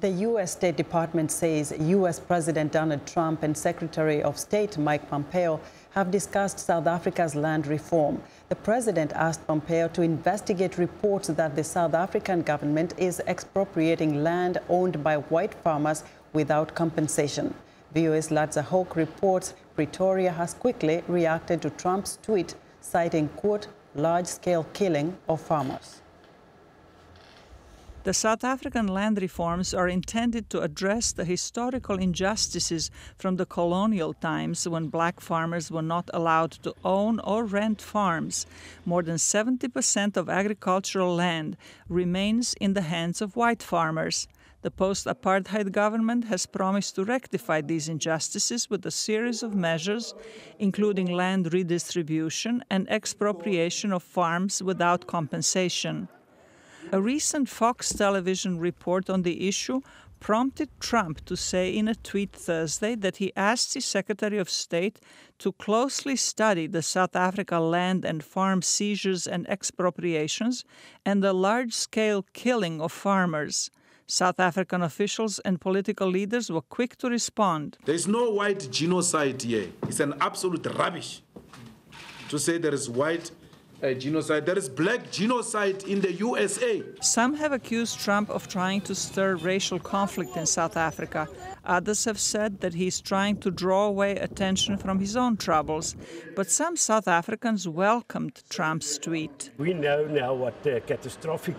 The U.S. State Department says U.S. President Donald Trump and Secretary of State Mike Pompeo have discussed South Africa's land reform. The president asked Pompeo to investigate reports that the South African government is expropriating land owned by white farmers without compensation. VOA's Ladza Hoke reports Pretoria has quickly reacted to Trump's tweet, citing, quote, large-scale killing of farmers. The South African land reforms are intended to address the historical injustices from the colonial times when black farmers were not allowed to own or rent farms. More than 70% of agricultural land remains in the hands of white farmers. The post-apartheid government has promised to rectify these injustices with a series of measures, including land redistribution and expropriation of farms without compensation. A recent Fox television report on the issue prompted Trump to say in a tweet Thursday that he asked his Secretary of State to closely study the South Africa land and farm seizures and expropriations and the large-scale killing of farmers. South African officials and political leaders were quick to respond. There is no white genocide here. It's an absolute rubbish to say there is white genocide. There is black genocide in the USA. Some have accused Trump of trying to stir racial conflict in South Africa. Others have said that he's trying to draw away attention from his own troubles. But some South Africans welcomed Trump's tweet. We know now what the catastrophic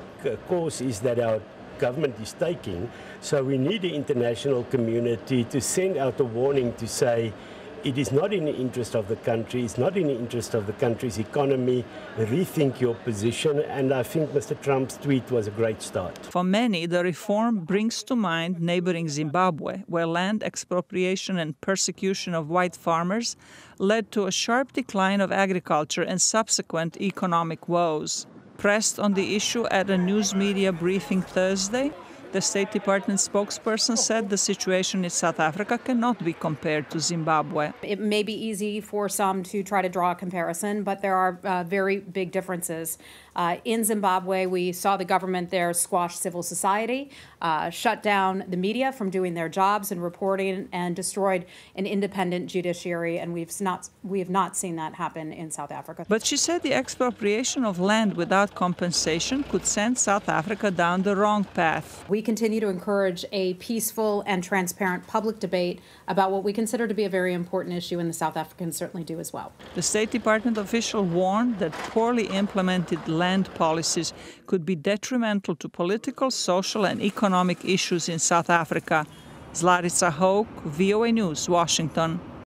course is that our government is taking, so we need the international community to send out a warning to say it is not in the interest of the country, it's not in the interest of the country's economy. Rethink your position, and I think Mr. Trump's tweet was a great start. For many, the reform brings to mind neighboring Zimbabwe, where land expropriation and persecution of white farmers led to a sharp decline of agriculture and subsequent economic woes. Pressed on the issue at a news media briefing Thursday, the State Department spokesperson said the situation in South Africa cannot be compared to Zimbabwe. It may be easy for some to try to draw a comparison, but there are very big differences. In Zimbabwe, we saw the government there squash civil society, shut down the media from doing their jobs and reporting, and destroyed an independent judiciary, and we have not seen that happen in South Africa. But she said the expropriation of land without compensation could send South Africa down the wrong path. We continue to encourage a peaceful and transparent public debate about what we consider to be a very important issue, and the South Africans certainly do as well. The State Department official warned that poorly implemented land policies could be detrimental to political, social, and economic issues in South Africa. Ladza Hoke, VOA News, Washington.